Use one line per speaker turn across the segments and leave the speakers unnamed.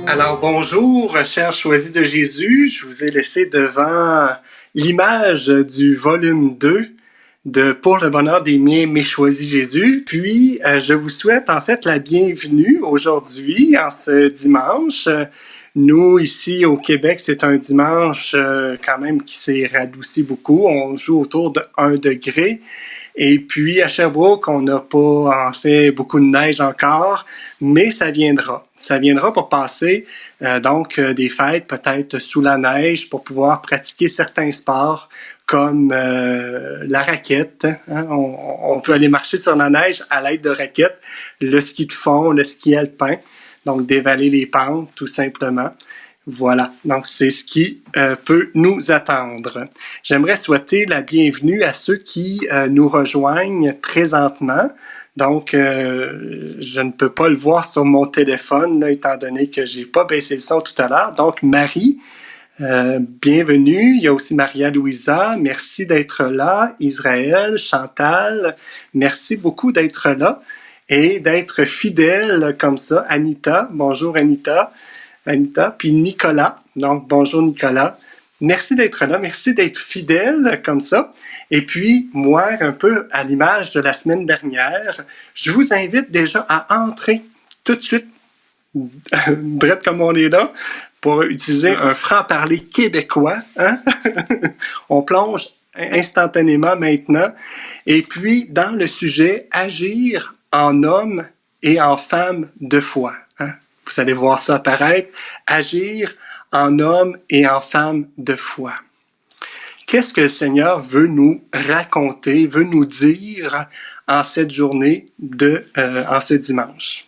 Alors bonjour, chers choisis de Jésus. Je vous ai laissé devant l'image du volume 2 de Pour le bonheur des miens, mes choisis Jésus. Puis, je vous souhaite en fait la bienvenue aujourd'hui, en ce dimanche. Nous, ici au Québec, c'est un dimanche quand même qui s'est radouci beaucoup. On joue autour de 1 degré. Et puis, à Sherbrooke, on n'a pas en fait beaucoup de neige encore, mais ça viendra. Ça viendra pour passer des fêtes peut-être sous la neige pour pouvoir pratiquer certains sports comme la raquette. Hein? On peut aller marcher sur la neige à l'aide de raquettes, le ski de fond, le ski alpin, donc dévaler les pentes tout simplement. Voilà, donc c'est ce qui peut nous attendre. J'aimerais souhaiter la bienvenue à ceux qui nous rejoignent présentement. Donc, je ne peux pas le voir sur mon téléphone, là, étant donné que j'ai pas baissé le son tout à l'heure. Donc, Marie, bienvenue. Il y a aussi Maria-Louisa. Merci d'être là. Israël, Chantal, merci beaucoup d'être là et d'être fidèle comme ça. Anita, bonjour Anita. Anita, puis Nicolas. Donc, bonjour Nicolas. Merci d'être là, merci d'être fidèle comme ça. Et puis, moi, un peu à l'image de la semaine dernière, je vous invite déjà à entrer tout de suite, direct comme on est là, pour utiliser un franc-parler québécois. Hein? On plonge instantanément maintenant. Et puis, dans le sujet, agir en homme et en femme de foi. Hein? Vous allez voir ça apparaître. Agir en homme et en femme de foi. Qu'est-ce que le Seigneur veut nous raconter, veut nous dire en cette journée en ce dimanche?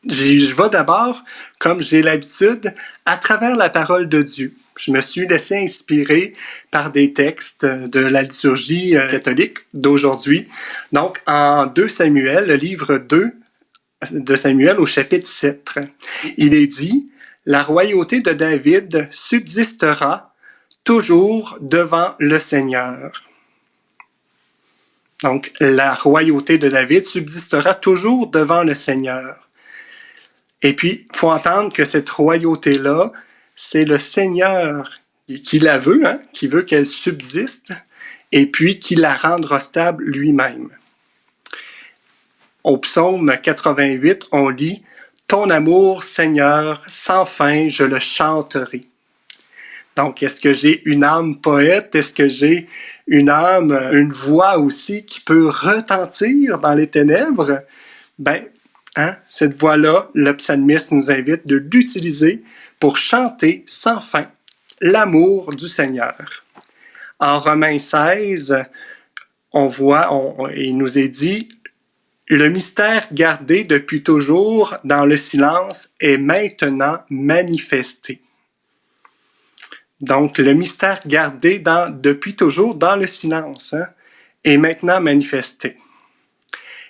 Je vais d'abord, comme j'ai l'habitude, à travers la parole de Dieu. Je me suis laissé inspirer par des textes de la liturgie catholique d'aujourd'hui. Donc, en 2 Samuel, le livre 2 de Samuel au chapitre 7, il est dit « La royauté de David subsistera toujours devant le Seigneur. » Donc, la royauté de David subsistera toujours devant le Seigneur. Et puis, il faut entendre que cette royauté-là, c'est le Seigneur qui la veut, hein, qui veut qu'elle subsiste, et puis qui la rendra stable lui-même. Au psaume 88, on lit « Ton amour, Seigneur, sans fin, je le chanterai. » Donc, est-ce que j'ai une âme poète? Est-ce que j'ai une âme, une voix aussi qui peut retentir dans les ténèbres? Ben, hein, cette voix-là, le psalmiste nous invite de l'utiliser pour chanter sans fin l'amour du Seigneur. En Romains 16, on voit, il nous est dit « Le mystère gardé depuis toujours dans le silence est maintenant manifesté. » Donc, le mystère gardé depuis toujours dans le silence est maintenant manifesté.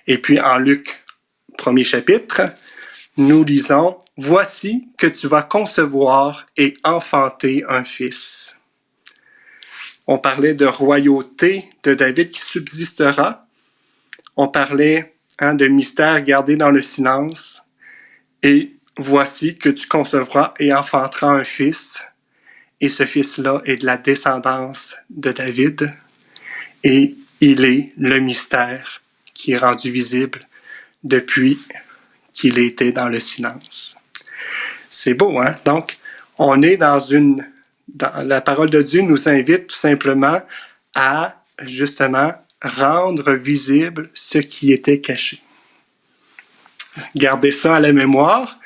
Et puis, en Luc, 1er chapitre, nous lisons « Voici que tu vas concevoir et enfanter un fils. » On parlait de royauté de David qui subsistera. On parlait de mystère gardé dans le silence. Et voici que tu concevras et enfanteras un fils. Et ce fils-là est de la descendance de David. Et il est le mystère qui est rendu visible depuis qu'il était dans le silence. C'est beau, hein? Donc, on est la parole de Dieu nous invite tout simplement à, justement, rendre visible ce qui était caché. Gardez ça à la mémoire.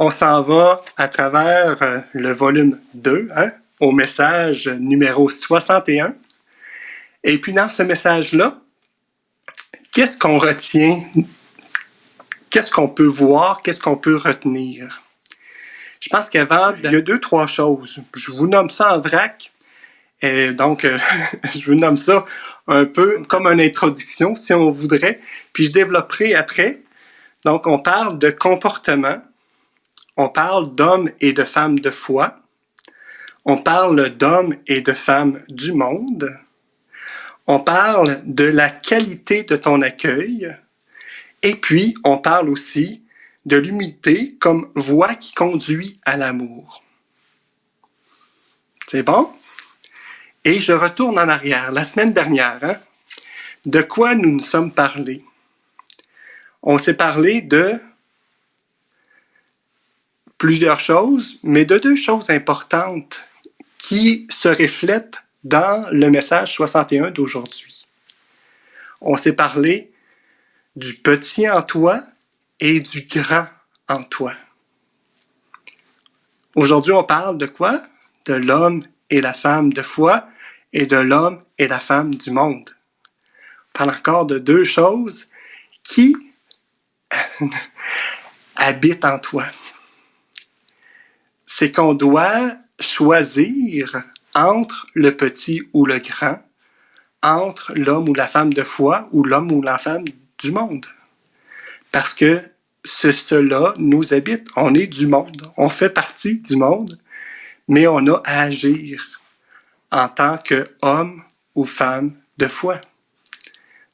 On s'en va à travers le volume 2, au message numéro 61. Et puis dans ce message-là, qu'est-ce qu'on retient? Qu'est-ce qu'on peut voir? Qu'est-ce qu'on peut retenir? Je pense qu'avant, il y a 2-3 choses. Je vous nomme ça en vrac. Et donc, je vous nomme ça un peu comme une introduction, si on voudrait. Puis je développerai après. Donc, on parle de comportement. On parle d'hommes et de femmes de foi. On parle d'hommes et de femmes du monde. On parle de la qualité de ton accueil. Et puis, on parle aussi de l'humilité comme voie qui conduit à l'amour. C'est bon? Et je retourne en arrière. La semaine dernière, de quoi nous nous sommes parlé? On s'est parlé de plusieurs choses, mais de deux choses importantes qui se reflètent dans le message 61 d'aujourd'hui. On s'est parlé du petit en toi et du grand en toi. Aujourd'hui, on parle de quoi? De l'homme et la femme de foi et de l'homme et la femme du monde. On parle encore de deux choses qui habitent en toi. C'est qu'on doit choisir entre le petit ou le grand, entre l'homme ou la femme de foi ou l'homme ou la femme du monde. Parce que cela nous habite. On est du monde. On fait partie du monde, mais on a à agir en tant qu'homme ou femme de foi.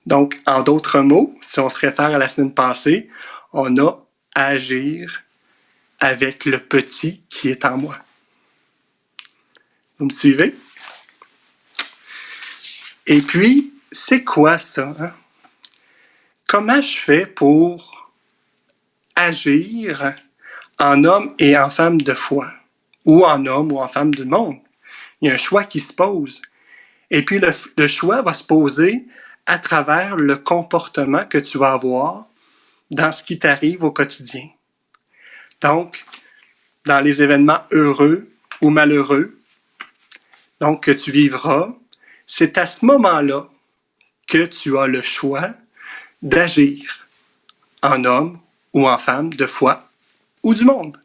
Donc, en d'autres mots, si on se réfère à la semaine passée, on a à agir avec le petit qui est en moi. Vous me suivez? Et puis, c'est quoi ça? Comment je fais pour agir en homme et en femme de foi? Ou en homme ou en femme du monde? Il y a un choix qui se pose. Et puis, le choix va se poser à travers le comportement que tu vas avoir dans ce qui t'arrive au quotidien. Donc, dans les événements heureux ou malheureux, donc que tu vivras, c'est à ce moment-là que tu as le choix d'agir en homme ou en femme de foi ou du monde.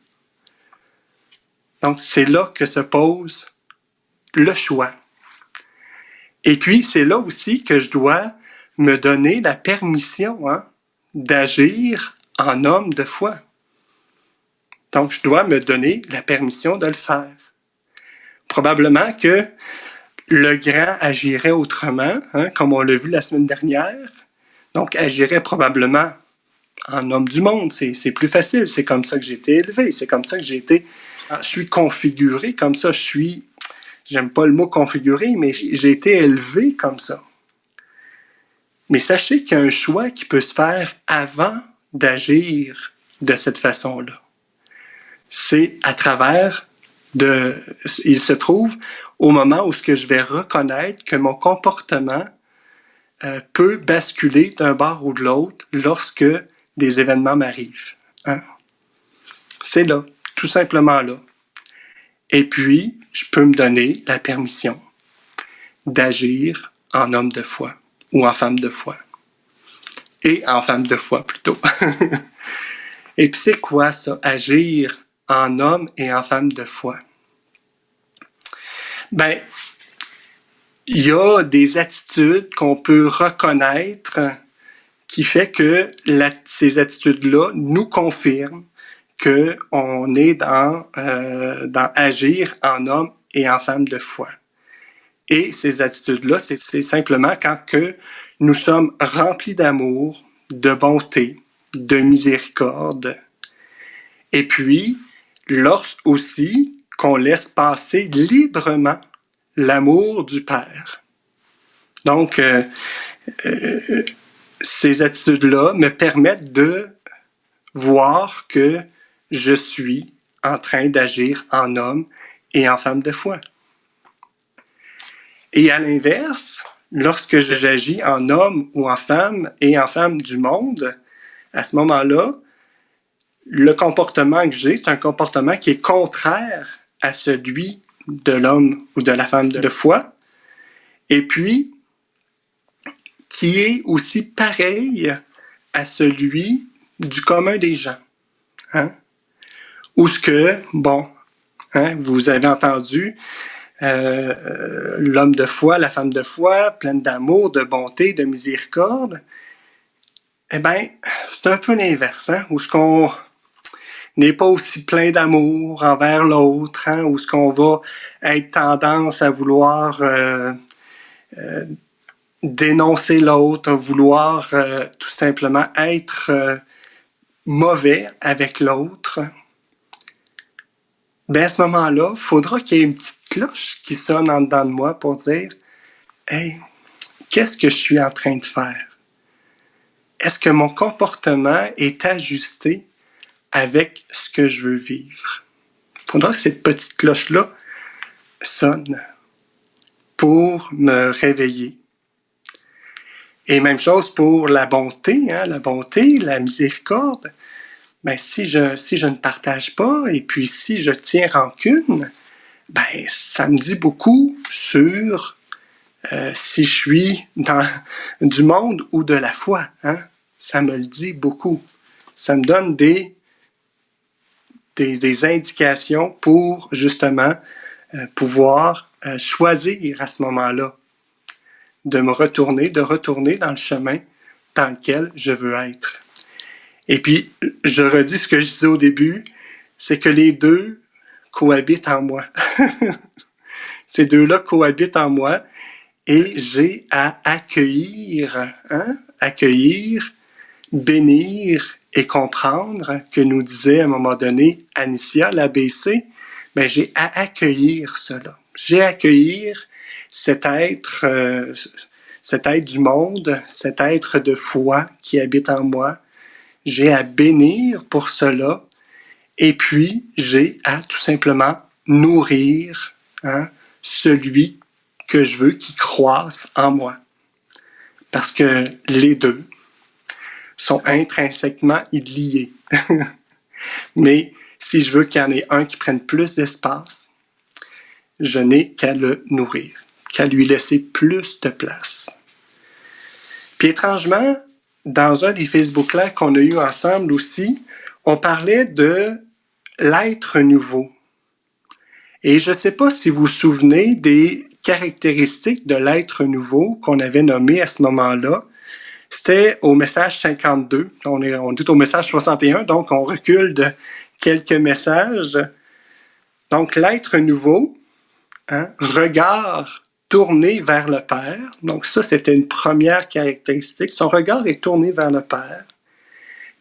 Donc, c'est là que se pose le choix. Et puis, c'est là aussi que je dois me donner la permission d'agir en homme de foi. Donc, je dois me donner la permission de le faire. Probablement que le grand agirait autrement, comme on l'a vu la semaine dernière. Donc, agirait probablement en homme du monde. C'est plus facile. C'est comme ça que j'ai été élevé. C'est comme ça que je suis configuré comme ça. J'aime pas le mot configuré, mais j'ai été élevé comme ça. Mais sachez qu'il y a un choix qui peut se faire avant d'agir de cette façon-là. C'est à travers il se trouve au moment où je vais reconnaître que mon comportement peut basculer d'un bord ou de l'autre lorsque des événements m'arrivent. C'est là, tout simplement là. Et puis, je peux me donner la permission d'agir en homme de foi ou en femme de foi. Et en femme de foi, plutôt. Et puis, c'est quoi ça, agir en homme et en femme de foi? Ben, il y a des attitudes qu'on peut reconnaître qui fait que ces attitudes-là nous confirment qu'on est dans agir en homme et en femme de foi. Et ces attitudes-là, c'est simplement quand que nous sommes remplis d'amour, de bonté, de miséricorde. Et puis, aussi qu'on laisse passer librement l'amour du Père. Donc, ces attitudes-là me permettent de voir que je suis en train d'agir en homme et en femme de foi. Et à l'inverse, lorsque j'agis en homme ou en femme et en femme du monde, à ce moment-là, le comportement que j'ai, c'est un comportement qui est contraire à celui de l'homme ou de la femme de foi, et puis qui est aussi pareil à celui du commun des gens. Où vous avez entendu l'homme de foi, la femme de foi, pleine d'amour, de bonté, de miséricorde. Eh bien, c'est un peu l'inverse, où ce qu'on n'est pas aussi plein d'amour envers l'autre, où ce qu'on va être tendance à vouloir dénoncer l'autre, à vouloir tout simplement être mauvais avec l'autre, ben à ce moment-là, il faudra qu'il y ait une petite cloche qui sonne en dedans de moi pour dire « Hey, qu'est-ce que je suis en train de faire? Est-ce que mon comportement est ajusté avec ce que je veux vivre? » Il faudra que cette petite cloche-là sonne pour me réveiller. Et même chose pour la bonté, la miséricorde. Ben, si je ne partage pas et puis si je tiens rancune, ben, ça me dit beaucoup sur si je suis dans du monde ou de la foi. Hein? Ça me le dit beaucoup. Ça me donne des indications pour justement pouvoir choisir à ce moment-là de retourner dans le chemin dans lequel je veux être. Et puis, je redis ce que je disais au début, c'est que les deux cohabitent en moi. Ces deux-là cohabitent en moi et j'ai à accueillir, bénir et comprendre que nous disait à un moment donné Anicia, l'ABC, ben j'ai à accueillir cela. J'ai à accueillir cet être du monde, cet être de foi qui habite en moi. J'ai à bénir pour cela. Et puis, j'ai à tout simplement nourrir celui que je veux qui croisse en moi. Parce que les deux sont intrinsèquement liés. Mais si je veux qu'il y en ait un qui prenne plus d'espace, je n'ai qu'à le nourrir, qu'à lui laisser plus de place. Puis étrangement, dans un des Facebook Live qu'on a eu ensemble aussi, on parlait de l'être nouveau. Et je ne sais pas si vous vous souvenez des caractéristiques de l'être nouveau qu'on avait nommé à ce moment-là. C'était au message 52. On est au message 61, donc on recule de quelques messages. Donc l'être nouveau, regard tourné vers le Père. Donc ça, c'était une première caractéristique. Son regard est tourné vers le Père,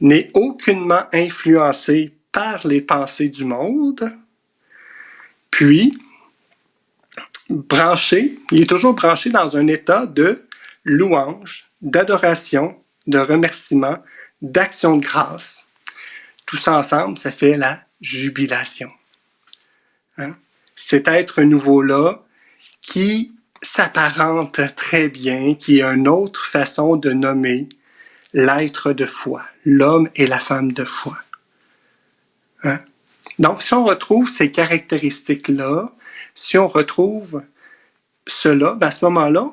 n'est aucunement influencé par les pensées du monde, puis il est toujours branché dans un état de louange, d'adoration, de remerciement, d'action de grâce. Tout ça ensemble, ça fait la jubilation. Cet être nouveau-là qui s'apparente très bien, qui est une autre façon de nommer l'être de foi, l'homme et la femme de foi. Donc, si on retrouve ces caractéristiques-là, si on retrouve cela, ben à ce moment-là,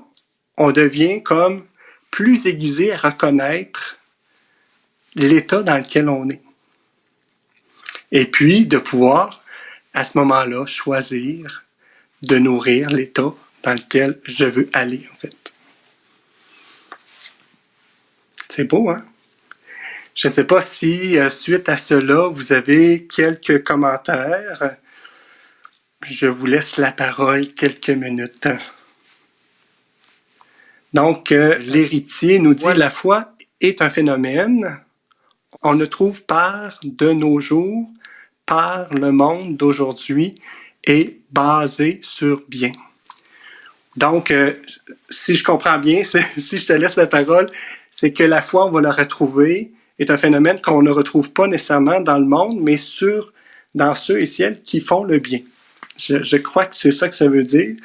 on devient comme plus aiguisé à reconnaître l'état dans lequel on est. Et puis, de pouvoir, à ce moment-là, choisir de nourrir l'état dans lequel je veux aller, en fait. C'est beau, hein? Je ne sais pas si, suite à cela, vous avez quelques commentaires. Je vous laisse la parole quelques minutes. Donc, l'héritier nous dit « La foi est un phénomène. On le trouve par de nos jours, par le monde d'aujourd'hui et basé sur bien. » Donc, si je comprends bien, si je te laisse la parole, c'est que la foi, on va la retrouver, est un phénomène qu'on ne retrouve pas nécessairement dans le monde, mais dans ceux et celles qui font le bien. Je crois que c'est ça que ça veut dire.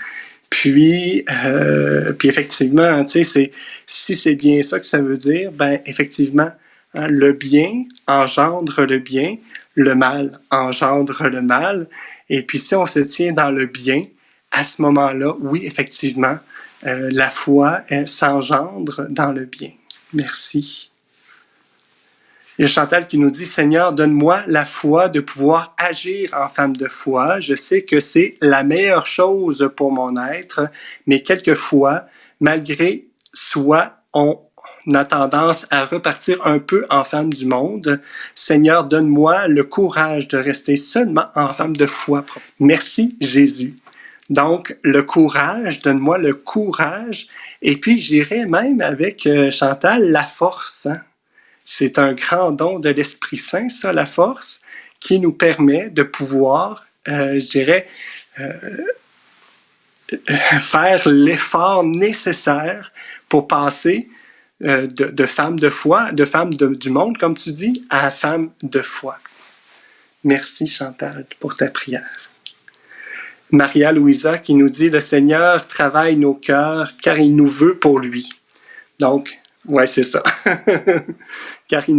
Puis effectivement, tu sais, si c'est bien ça que ça veut dire, ben effectivement, le bien engendre le bien, le mal engendre le mal. Et puis si on se tient dans le bien, à ce moment-là, oui, effectivement, la foi s'engendre dans le bien. Merci. Il y a Chantal qui nous dit « Seigneur, donne-moi la foi de pouvoir agir en femme de foi. Je sais que c'est la meilleure chose pour mon être, mais quelquefois, malgré soi, on a tendance à repartir un peu en femme du monde. Seigneur, donne-moi le courage de rester seulement en femme de foi. Merci, Jésus. » Donc, le courage, donne-moi le courage. Et puis, j'irai même avec Chantal, la force. C'est un grand don de l'Esprit Saint, ça, la force, qui nous permet de pouvoir, faire l'effort nécessaire pour passer de femme de foi, de femme du monde, comme tu dis, à femme de foi. Merci Chantal pour ta prière. Maria Louisa qui nous dit « Le Seigneur travaille nos cœurs car il nous veut pour lui. » Donc, ouais, c'est ça. Car il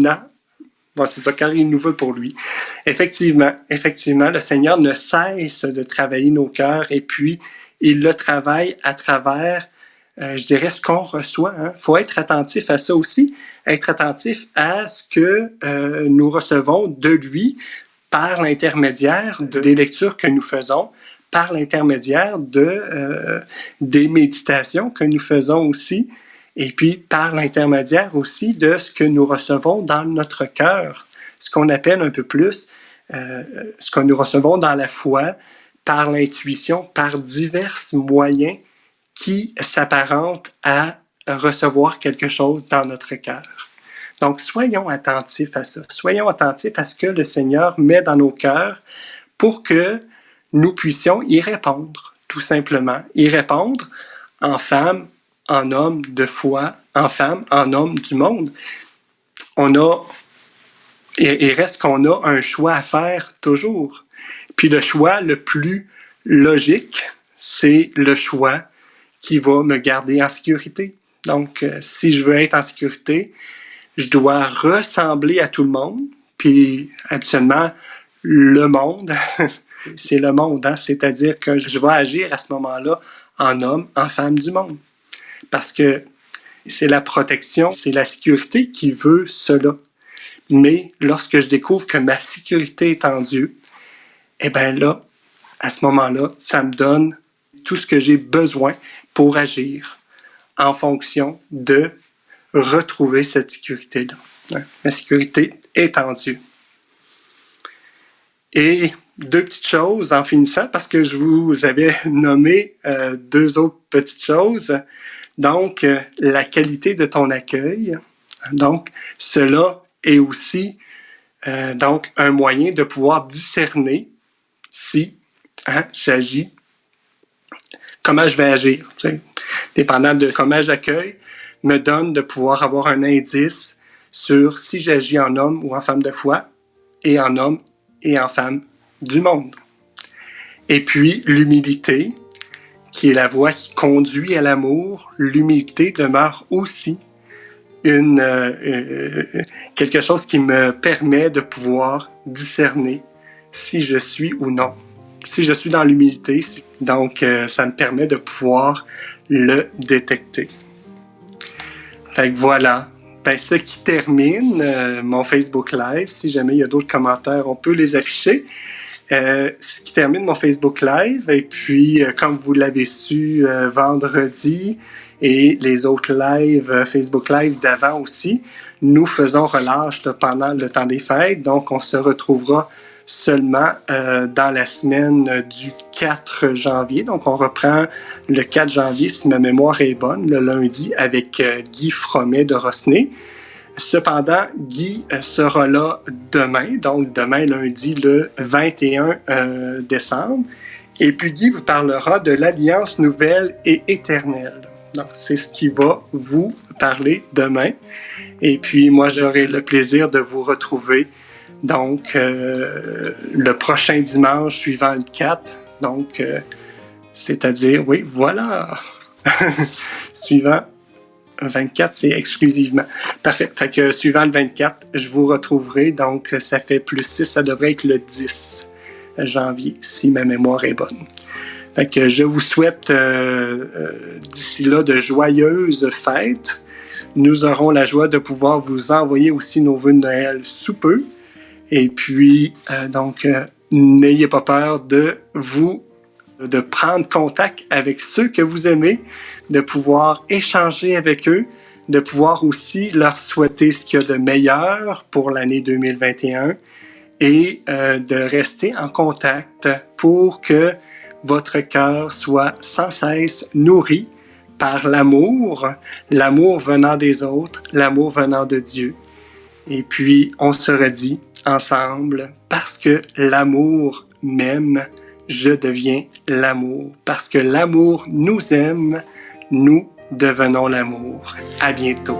nous veut pour lui. Effectivement, le Seigneur ne cesse de travailler nos cœurs et puis il le travaille à travers, ce qu'on reçoit. Il faut être attentif à ça aussi, être attentif à ce que nous recevons de lui par l'intermédiaire des lectures que nous faisons, par l'intermédiaire des méditations que nous faisons aussi, et puis par l'intermédiaire aussi de ce que nous recevons dans notre cœur, ce qu'on appelle un peu plus, ce que nous recevons dans la foi, par l'intuition, par divers moyens qui s'apparentent à recevoir quelque chose dans notre cœur. Donc, soyons attentifs à ça. Soyons attentifs à ce que le Seigneur met dans nos cœurs pour que nous puissions y répondre, tout simplement. Y répondre en femme, en homme de foi, en femme, en homme du monde. Il reste qu'on a un choix à faire toujours. Puis le choix le plus logique, c'est le choix qui va me garder en sécurité. Donc, si je veux être en sécurité, je dois ressembler à tout le monde. Puis, habituellement, le monde, c'est le monde, hein? C'est-à-dire que je vais agir à ce moment-là en homme, en femme du monde. Parce que c'est la protection, c'est la sécurité qui veut cela. Mais lorsque je découvre que ma sécurité est en Dieu, eh bien là, à ce moment-là, ça me donne tout ce que j'ai besoin pour agir en fonction de retrouver cette sécurité-là. Ma sécurité est en Dieu. Et deux petites choses en finissant, parce que je vous avais nommé deux autres petites choses. Donc, la qualité de ton accueil. Donc, cela est aussi donc un moyen de pouvoir discerner si j'agis, comment je vais agir. Tu sais, dépendant de comment j'accueille, me donne de pouvoir avoir un indice sur si j'agis en homme ou en femme de foi, et en homme et en femme du monde. Et puis, l'humilité, qui est la voie qui conduit à l'amour, l'humilité demeure aussi quelque chose qui me permet de pouvoir discerner si je suis ou non. Si je suis dans l'humilité, donc ça me permet de pouvoir le détecter. Fait que voilà. Ben, ce qui termine mon Facebook Live. Si jamais il y a d'autres commentaires, on peut les afficher. Ce qui termine mon Facebook Live. Et puis, comme vous l'avez su vendredi et les autres lives, Facebook Live d'avant aussi, nous faisons relâche pendant le temps des fêtes. Donc, on se retrouvera seulement dans la semaine du 4 janvier. Donc, on reprend le 4 janvier, si ma mémoire est bonne, le lundi, avec Guy Fromet de Rosnay. Cependant, Guy sera là demain, donc demain, lundi, le 21 décembre. Et puis, Guy vous parlera de l'Alliance nouvelle et éternelle. Donc, c'est ce qui va vous parler demain. Et puis, moi, j'aurai le plaisir de vous retrouver donc, le prochain dimanche suivant le 4, donc, c'est-à-dire, oui, voilà, suivant 24, c'est exclusivement. Parfait, fait que suivant le 24, je vous retrouverai, donc ça fait plus 6, ça devrait être le 10 janvier, si ma mémoire est bonne. Fait que je vous souhaite d'ici là de joyeuses fêtes. Nous aurons la joie de pouvoir vous envoyer aussi nos vœux de Noël sous peu. Et puis, n'ayez pas peur de prendre contact avec ceux que vous aimez, de pouvoir échanger avec eux, de pouvoir aussi leur souhaiter ce qu'il y a de meilleur pour l'année 2021 et de rester en contact pour que votre cœur soit sans cesse nourri par l'amour venant des autres, l'amour venant de Dieu. Et puis, on se redit ensemble, parce que l'amour m'aime, je deviens l'amour. Parce que l'amour nous aime, nous devenons l'amour. À bientôt.